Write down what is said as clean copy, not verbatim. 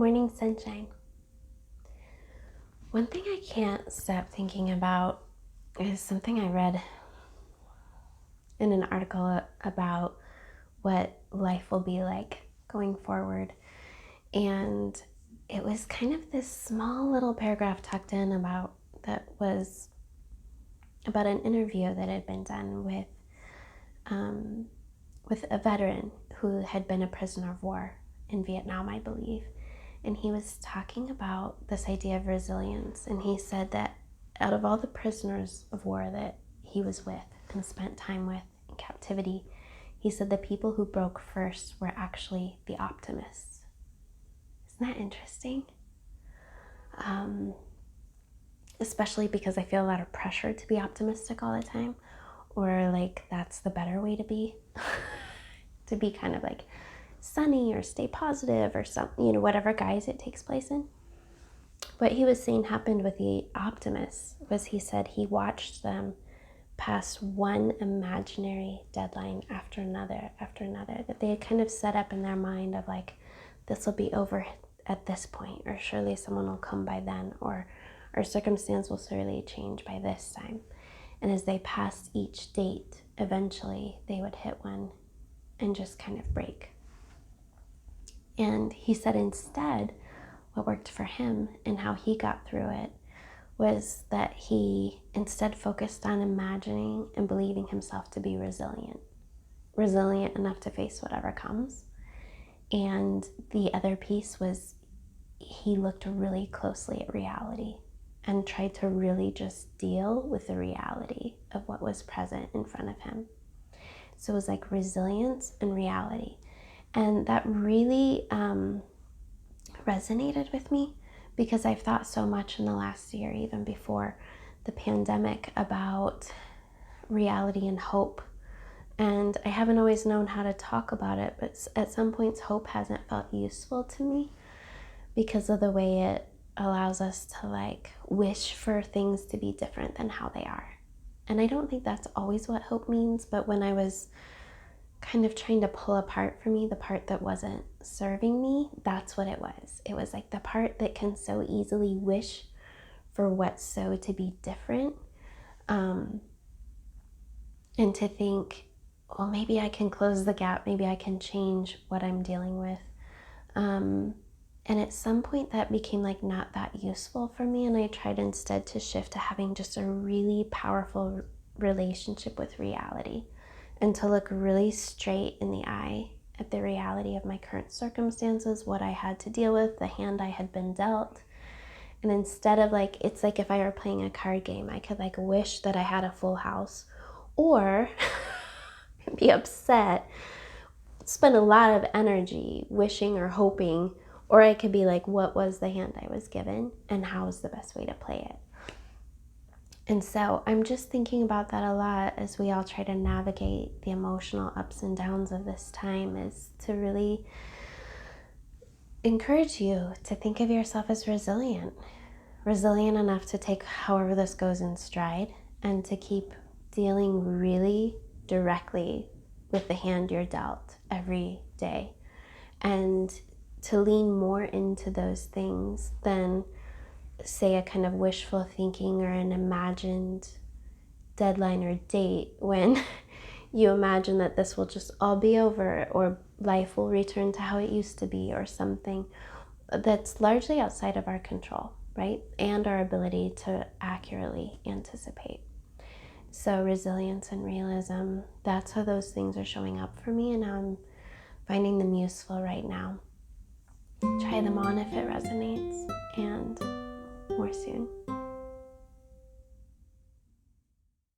morning, sunshine. One thing I can't stop thinking about is something I read in an article about what life will be like going forward. And it was kind of this small little paragraph tucked in that was about an interview that had been done with a veteran who had been a prisoner of war in Vietnam, I believe. And he was talking about this idea of resilience. And he said that out of all the prisoners of war that he was with and spent time with in captivity, he said the people who broke first were actually the optimists. Isn't that interesting? Especially because I feel a lot of pressure to be optimistic all the time, or like that's the better way to be, to be kind of like sunny or stay positive or something, whatever guise it takes place in. What he was saying happened with the optimists was he said he watched them pass one imaginary deadline after another, that they had kind of set up in their mind of like, this will be over at this point, or surely someone will come by then, or our circumstance will surely change by this time. And as they passed each date, eventually they would hit one and just kind of break. And he said instead, what worked for him and how he got through it was that he instead focused on imagining and believing himself to be resilient enough to face whatever comes. And the other piece was he looked really closely at reality and tried to really just deal with the reality of what was present in front of him. So it was like resilience and reality. And that really resonated with me because I've thought so much in the last year, even before the pandemic, about reality and hope. And I haven't always known how to talk about it, but at some points hope hasn't felt useful to me because of the way it allows us to like wish for things to be different than how they are. And I don't think that's always what hope means, but when I was kind of trying to pull apart for me the part that wasn't serving me, that's what it was. It was like the part that can so easily wish for what's so to be different, and to think, well, maybe I can close the gap, maybe I can change what I'm dealing with. And at some point that became like not that useful for me, and I tried instead to shift to having just a really powerful relationship with reality, and to look really straight in the eye at the reality of my current circumstances, what I had to deal with, the hand I had been dealt. And instead of like, it's like if I were playing a card game, I could like wish that I had a full house, or be upset, spend a lot of energy wishing or hoping, or I could be like, what was the hand I was given and how is the best way to play it? And so I'm just thinking about that a lot as we all try to navigate the emotional ups and downs of this time, is to really encourage you to think of yourself as resilient enough to take however this goes in stride, and to keep dealing really directly with the hand you're dealt every day, and to lean more into those things than say a kind of wishful thinking or an imagined deadline or date, when you imagine that this will just all be over, or life will return to how it used to be, or something that's largely outside of our control, right? And our ability to accurately anticipate. So resilience and realism, that's how those things are showing up for me, and I'm finding them useful right now. Try them on if it resonates, and more soon.